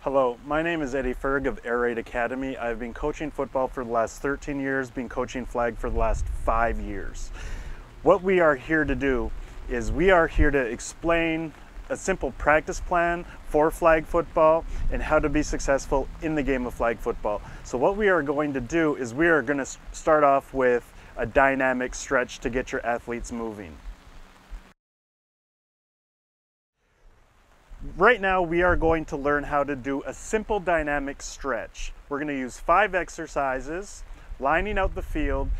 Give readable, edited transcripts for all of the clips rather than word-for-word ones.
Hello, my name is Eddie Ferg of Air Raid Academy. I've been coaching football for the last 13 years, been coaching flag for the last 5 years. What we are here to do is we are here to explain a simple practice plan for flag football and how to be successful in the game of flag football. So what we are going to do is we are going to start off with a dynamic stretch to get your athletes moving. Right now we are going to learn how to do a simple dynamic stretch. We're going to use 5 exercises, lining out the field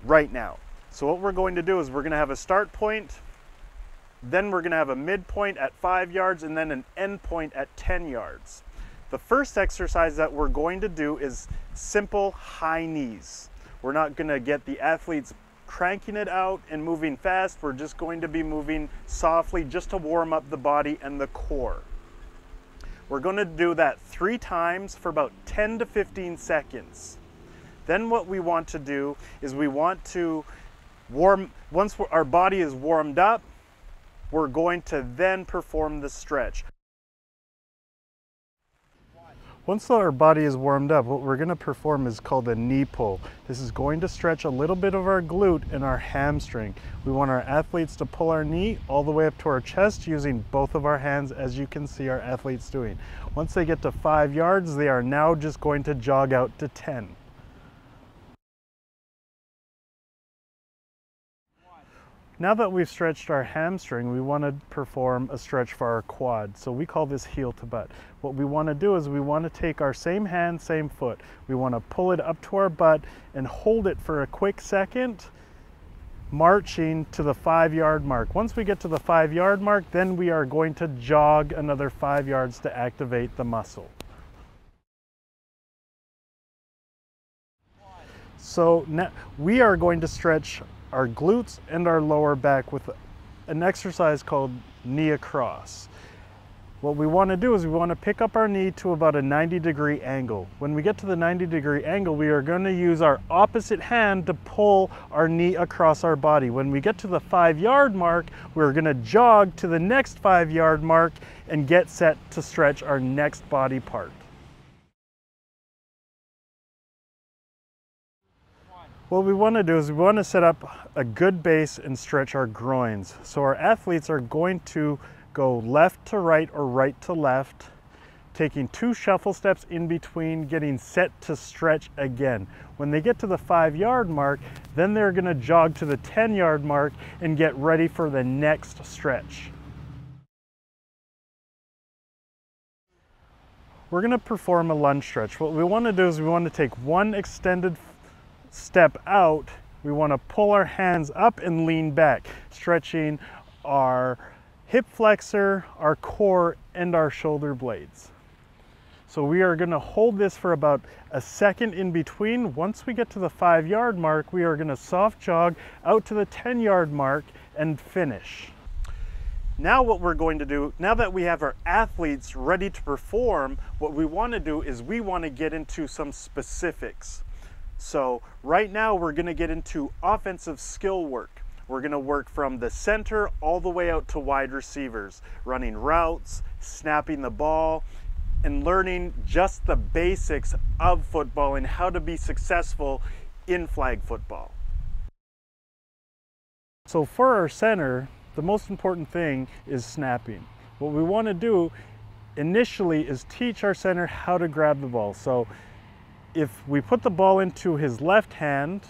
right now. So what we're going to do is we're going to have a start point, then we're going to have a midpoint at 5 yards, and then an end point at 10 yards. The first exercise that we're going to do is simple high knees. We're not going to get the athletes cranking it out and moving fast. We're just going to be moving softly just to warm up the body and the core. We're going to do that 3 times for about 10 to 15 seconds. Then what we want to do is we want to once our body is warmed up, we're going to then perform the stretch. Once our body is warmed up, what we're going to perform is called a knee pull. This is going to stretch a little bit of our glute and our hamstring. We want our athletes to pull our knee all the way up to our chest using both of our hands, as you can see our athletes doing. Once they get to 5 yards, they are now just going to jog out to 10. Now that we've stretched our hamstring, we want to perform a stretch for our quad. So we call this heel to butt. What we want to do is we want to take our same hand, same foot. We want to pull it up to our butt and hold it for a quick second, marching to the 5-yard mark. Once we get to the 5-yard mark, then we are going to jog another 5 yards to activate the muscle. So now we are going to stretch our glutes and our lower back with an exercise called knee across. What we want to do is we want to pick up our knee to about a 90-degree angle. When we get to the 90-degree angle, we are going to use our opposite hand to pull our knee across our body. When we get to the 5-yard mark, we're going to jog to the next 5-yard mark and get set to stretch our next body part. What we want to do is we want to set up a good base and stretch our groins. So our athletes are going to go left to right or right to left, taking 2 shuffle steps in between, getting set to stretch again. When they get to the 5-yard mark, then they're going to jog to the 10-yard mark and get ready for the next stretch. We're going to perform a lunge stretch. What we want to do is we want to take 1 extended step out. We want to pull our hands up and lean back, stretching our hip flexor, our core, and our shoulder blades. So we are going to hold this for about a second in between. Once we get to the 5-yard mark, we are going to soft jog out to the 10-yard mark and finish. Now what we're going to do, now that we have our athletes ready to perform, what we want to do is we want to get into some specifics. So right now we're going to get into offensive skill work. We're going to work from the center all the way out to wide receivers, running routes, snapping the ball, and learning just the basics of football and how to be successful in flag football. So for our center, the most important thing is snapping. What we want to do initially is teach our center how to grab the ball. So if we put the ball into his left hand,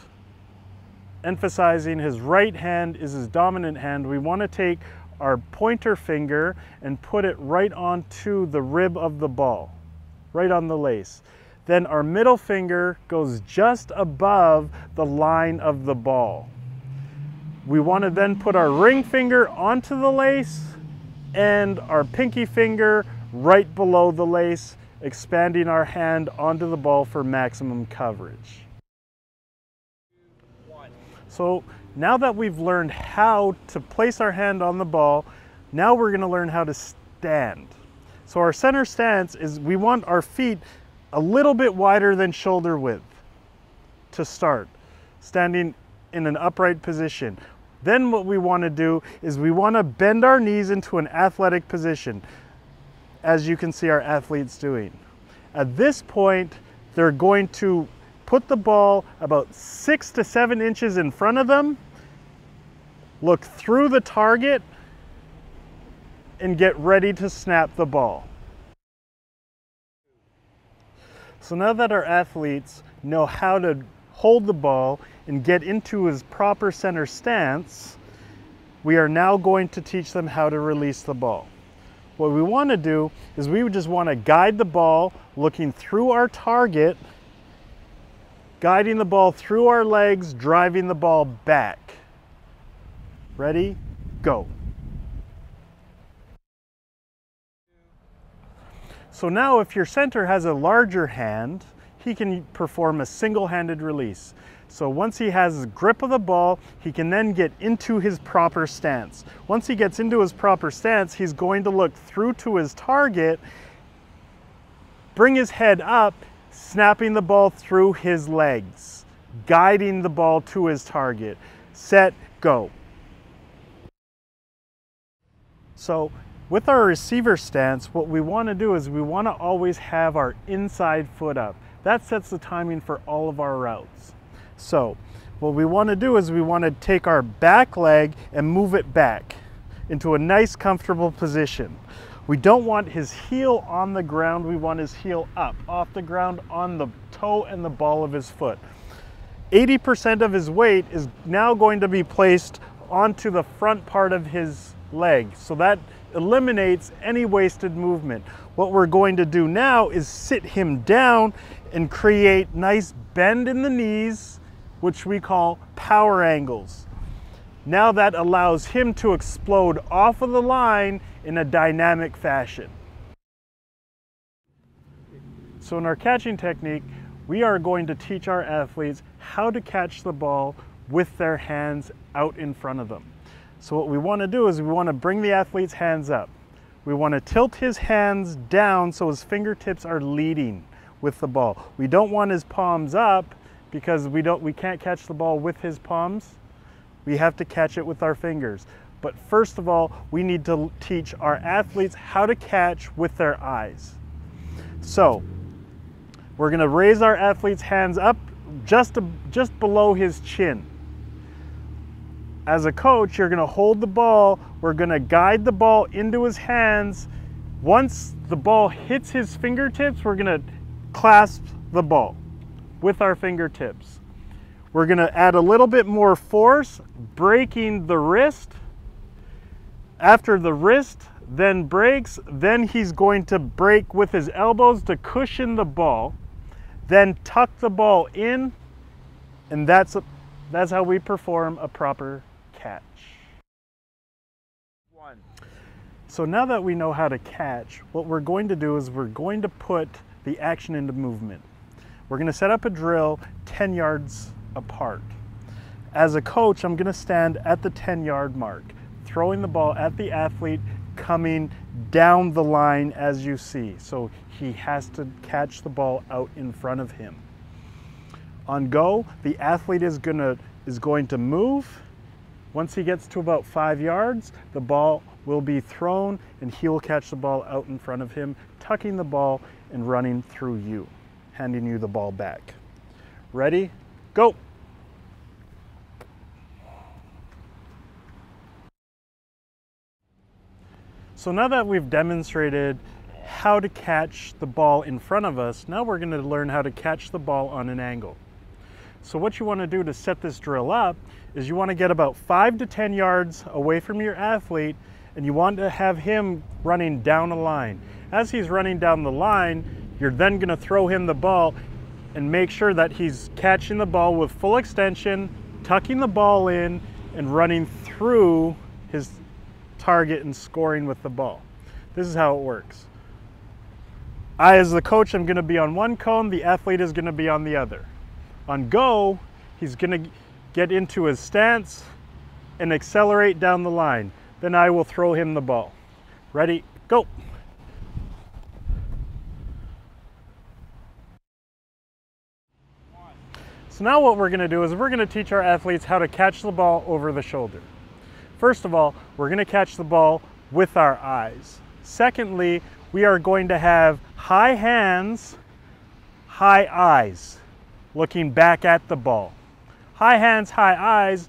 emphasizing his right hand is his dominant hand, we want to take our pointer finger and put it right onto the rib of the ball, right on the lace. Then our middle finger goes just above the line of the ball. We want to then put our ring finger onto the lace and our pinky finger right below the lace, expanding our hand onto the ball for maximum coverage. So now that we've learned how to place our hand on the ball, now we're going to learn how to stand. So our center stance is we want our feet a little bit wider than shoulder width to start, standing in an upright position. Then what we want to do is we want to bend our knees into an athletic position. as you can see our athletes doing. At this point, they're going to put the ball about 6 to 7 inches in front of them, look through the target, and get ready to snap the ball. So now that our athletes know how to hold the ball and get into his proper center stance, we are now going to teach them how to release the ball. What we want to do is we just want to guide the ball looking through our target, guiding the ball through our legs, driving the ball back. Ready? Go. So now if your center has a larger hand, he can perform a single-handed release. So once he has grip of the ball, he can then get into his proper stance. Once he gets into his proper stance, he's going to look through to his target, bring his head up, snapping the ball through his legs, guiding the ball to his target. Set, go. So with our receiver stance, what we want to do is we want to always have our inside foot up. That sets the timing for all of our routes. So what we want to do is we want to take our back leg and move it back into a nice comfortable position. We don't want his heel on the ground, we want his heel up, off the ground, on the toe and the ball of his foot. 80% of his weight is now going to be placed onto the front part of his leg. So that eliminates any wasted movement. What we're going to do now is sit him down and create nice bend in the knees, which we call power angles. Now that allows him to explode off of the line in a dynamic fashion. So in our catching technique, we are going to teach our athletes how to catch the ball with their hands out in front of them. So what we want to do is we want to bring the athlete's hands up. We want to tilt his hands down so his fingertips are leading with the ball. We don't want his palms up because we can't catch the ball with his palms. We have to catch it with our fingers. But first of all, we need to teach our athletes how to catch with their eyes. So we're going to raise our athlete's hands up just below his chin. As a coach, you're going to hold the ball. We're going to guide the ball into his hands. Once the ball hits his fingertips, we're going to clasp the ball with our fingertips. We're going to add a little bit more force, breaking the wrist. After the wrist then breaks, then he's going to break with his elbows to cushion the ball, then tuck the ball in, and that's how we perform a proper catch. So now that we know how to catch, what we're going to do is we're going to put the action into movement. We're going to set up a drill 10 yards apart. As a coach, I'm going to stand at the 10-yard mark, throwing the ball at the athlete, coming down the line as you see. So he has to catch the ball out in front of him. On go, the athlete is going to move. Once he gets to about 5 yards, the ball will be thrown and he will catch the ball out in front of him, tucking the ball and running through you, handing you the ball back. Ready? Go! So now that we've demonstrated how to catch the ball in front of us, now we're going to learn how to catch the ball on an angle. So what you want to do to set this drill up is you want to get about 5 to 10 yards away from your athlete, and you want to have him running down a line. As he's running down the line, you're then going to throw him the ball and make sure that he's catching the ball with full extension, tucking the ball in, and running through his target and scoring with the ball. This is how it works. I, as the coach, am going to be on one cone, the athlete is going to be on the other. On go, he's going to get into his stance and accelerate down the line. Then I will throw him the ball. Ready, go. So now what we're going to do is we're going to teach our athletes how to catch the ball over the shoulder. First of all, we're going to catch the ball with our eyes. Secondly, we are going to have high hands, high eyes, looking back at the ball. High hands, high eyes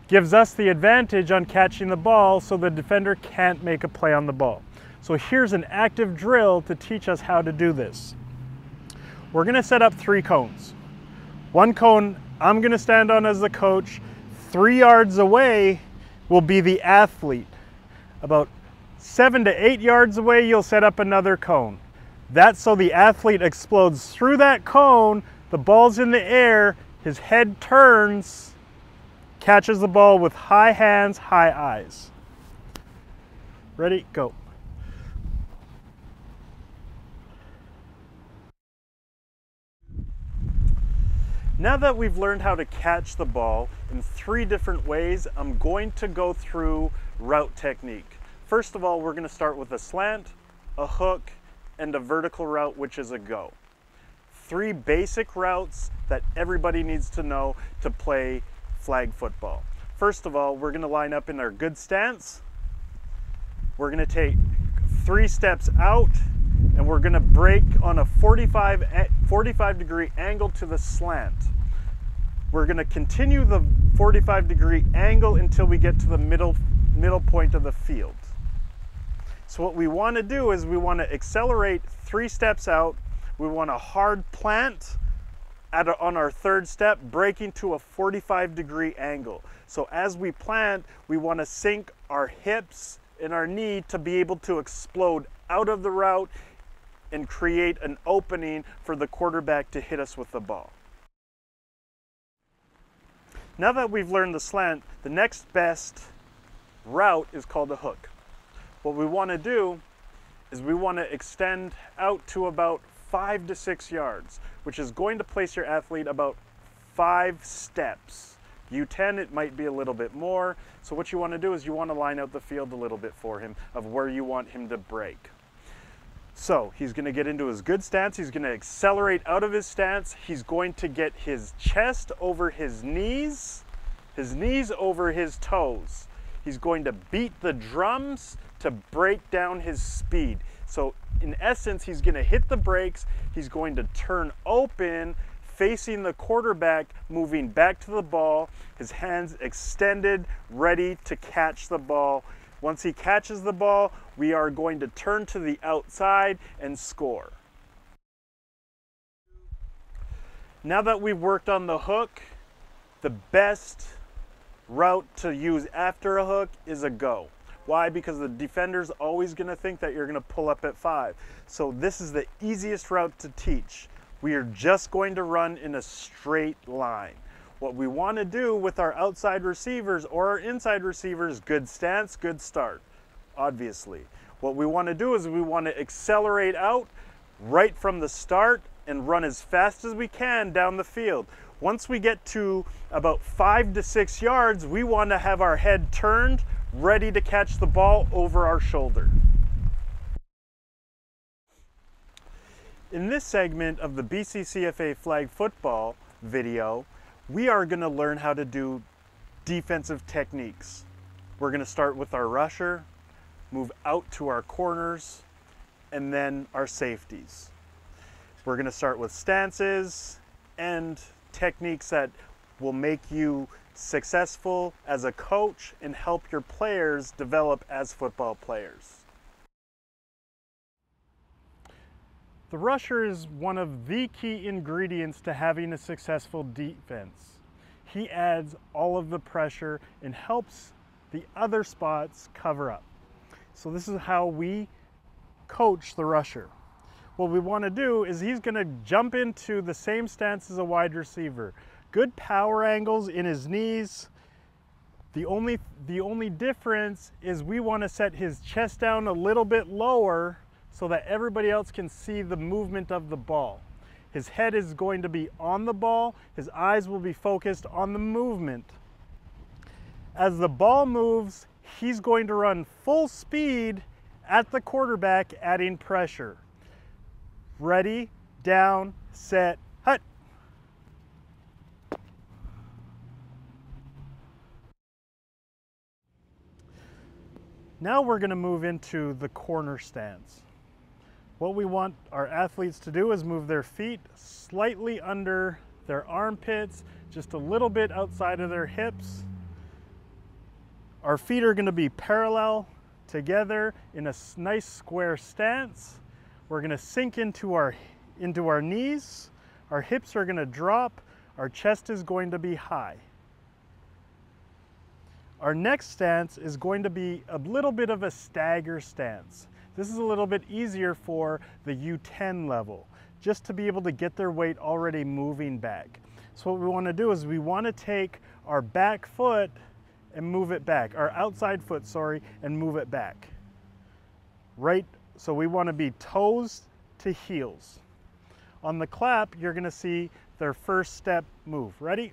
gives us the advantage on catching the ball so the defender can't make a play on the ball. So here's an active drill to teach us how to do this. We're going to set up 3 cones. One cone I'm going to stand on as the coach. 3 yards away will be the athlete. About 7 to 8 yards away, you'll set up another cone. That's so the athlete explodes through that cone, the ball's in the air, his head turns, catches the ball with high hands, high eyes. Ready, go. Now that we've learned how to catch the ball in 3 different ways, I'm going to go through route technique. First of all, we're going to start with a slant, a hook, and a vertical route, which is a go. 3 basic routes that everybody needs to know to play flag football. First of all, we're going to line up in our good stance. We're going to take 3 steps out, and we're going to break on a 45 degree angle to the slant. We're going to continue the 45 degree angle until we get to the middle point of the field. So what we want to do is we want to accelerate 3 steps out. We want a hard plant on our 3rd step, breaking to a 45 degree angle. So as we plant, we want to sink our hips and our knee to be able to explode out of the route and create an opening for the quarterback to hit us with the ball. Now that we've learned the slant, the next best route is called a hook. What we want to do is we want to extend out to about 5 to 6 yards, which is going to place your athlete about 5 steps. U10, it might be a little bit more. So what you want to do is you want to line out the field a little bit for him of where you want him to break. So he's going to get into his good stance. He's going to accelerate out of his stance. He's going to get his chest over his knees over his toes. He's going to beat the drums to break down his speed. So in essence, he's going to hit the brakes. He's going to turn open, facing the quarterback, moving back to the ball, his hands extended, ready to catch the ball. Once he catches the ball, we are going to turn to the outside and score. Now that we've worked on the hook, the best route to use after a hook is a go. Why? Because the defender's always going to think that you're going to pull up at 5. So this is the easiest route to teach. We are just going to run in a straight line. What we want to do with our outside receivers or our inside receivers, good stance, good start, obviously. What we want to do is we want to accelerate out right from the start and run as fast as we can down the field. Once we get to about 5 to 6 yards, we want to have our head turned, ready to catch the ball over our shoulder. In this segment of the BCCFA flag football video, we are going to learn how to do defensive techniques. We're going to start with our rusher, move out to our corners, and then our safeties. We're going to start with stances and techniques that will make you successful as a coach and help your players develop as football players. The rusher is one of the key ingredients to having a successful defense. He adds all of the pressure and helps the other spots cover up. So this is how we coach the rusher. What we want to do is he's going to jump into the same stance as a wide receiver. Good power angles in his knees. The only difference is we want to set his chest down a little bit lower so that everybody else can see the movement of the ball. His head is going to be on the ball. His eyes will be focused on the movement. As the ball moves, he's going to run full speed at the quarterback, adding pressure. Ready, down, set, hut. Now we're going to move into the corner stance. What we want our athletes to do is move their feet slightly under their armpits, just a little bit outside of their hips. Our feet are going to be parallel together in a nice square stance. We're going to sink into our knees. Our hips are going to drop. Our chest is going to be high. Our next stance is going to be a little bit of a stagger stance. This is a little bit easier for the U10 level, just to be able to get their weight already moving back. So what we want to do is we want to take our back foot and move it back, our outside foot, sorry, and move it back. Right, so we want to be toes to heels. On the clap, you're going to see their first step move. Ready?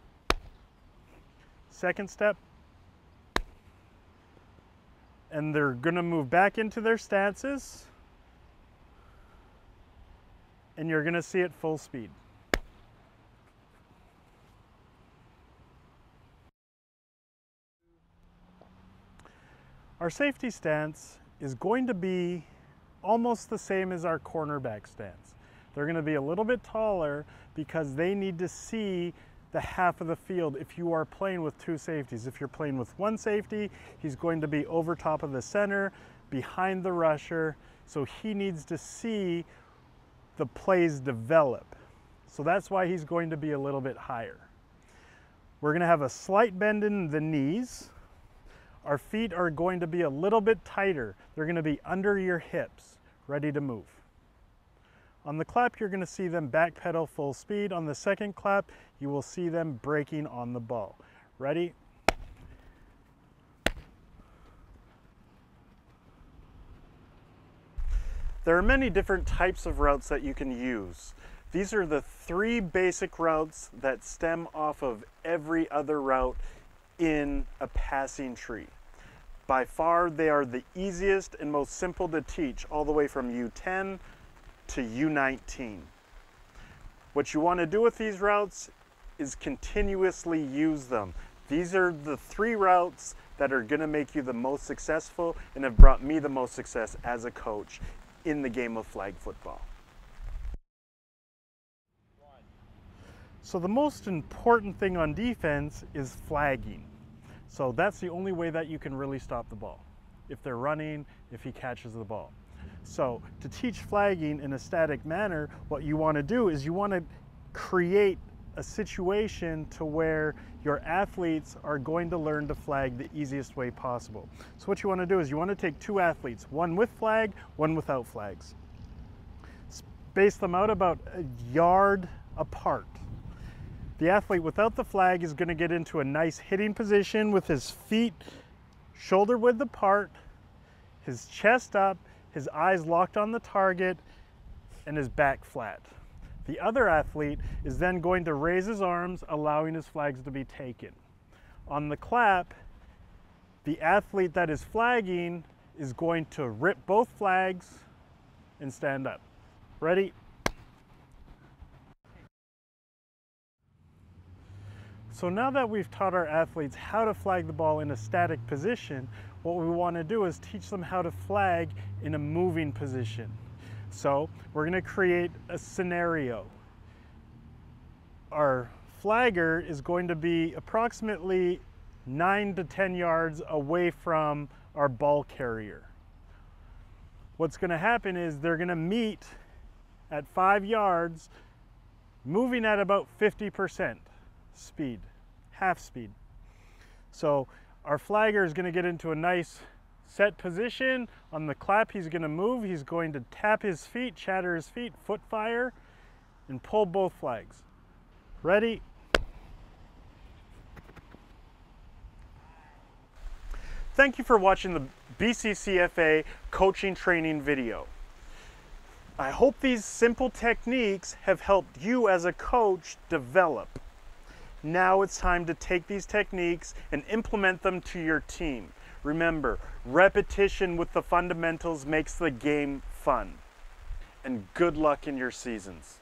Second step. And they're going to move back into their stances. And you're going to see it full speed. Our safety stance is going to be almost the same as our cornerback stance. They're going to be a little bit taller because they need to see the half of the field if you are playing with two safeties. If you're playing with one safety, he's going to be over top of the center, behind the rusher, so he needs to see the plays develop. So that's why he's going to be a little bit higher. We're going to have a slight bend in the knees. Our feet are going to be a little bit tighter. They're going to be under your hips, ready to move. On the clap, you're going to see them backpedal full speed. On the second clap, you will see them braking on the ball. Ready? There are many different types of routes that you can use. These are the 3 basic routes that stem off of every other route in a passing tree. By far, they are the easiest and most simple to teach, all the way from U10 to U19. What you want to do with these routes is continuously use them. These are the 3 routes that are going to make you the most successful and have brought me the most success as a coach in the game of flag football. So the most important thing on defense is flagging. So that's the only way that you can really stop the ball. If they're running, if he catches the ball. So to teach flagging in a static manner, what you want to do is you want to create a situation to where your athletes are going to learn to flag the easiest way possible. So what you want to do is you want to take 2 athletes, one with flag, one without flags. Space them out about a yard apart. The athlete without the flag is going to get into a nice hitting position with his feet shoulder width apart, his chest up, his eyes locked on the target, and his back flat. The other athlete is then going to raise his arms, allowing his flags to be taken. On the clap, the athlete that is flagging is going to rip both flags and stand up. Ready? So now that we've taught our athletes how to flag the ball in a static position, what we want to do is teach them how to flag in a moving position. So we're going to create a scenario. Our flagger is going to be approximately 9 to 10 yards away from our ball carrier. What's going to happen is they're going to meet at 5 yards, moving at about 50% speed, half speed. So our flagger is going to get into a nice set position. On the clap, he's going to move. He's going to tap his feet, chatter his feet, foot fire, and pull both flags. Ready? Thank you for watching the BCCFA coaching training video. I hope these simple techniques have helped you as a coach develop. Now it's time to take these techniques and implement them to your team. Remember, repetition with the fundamentals makes the game fun. And good luck in your seasons.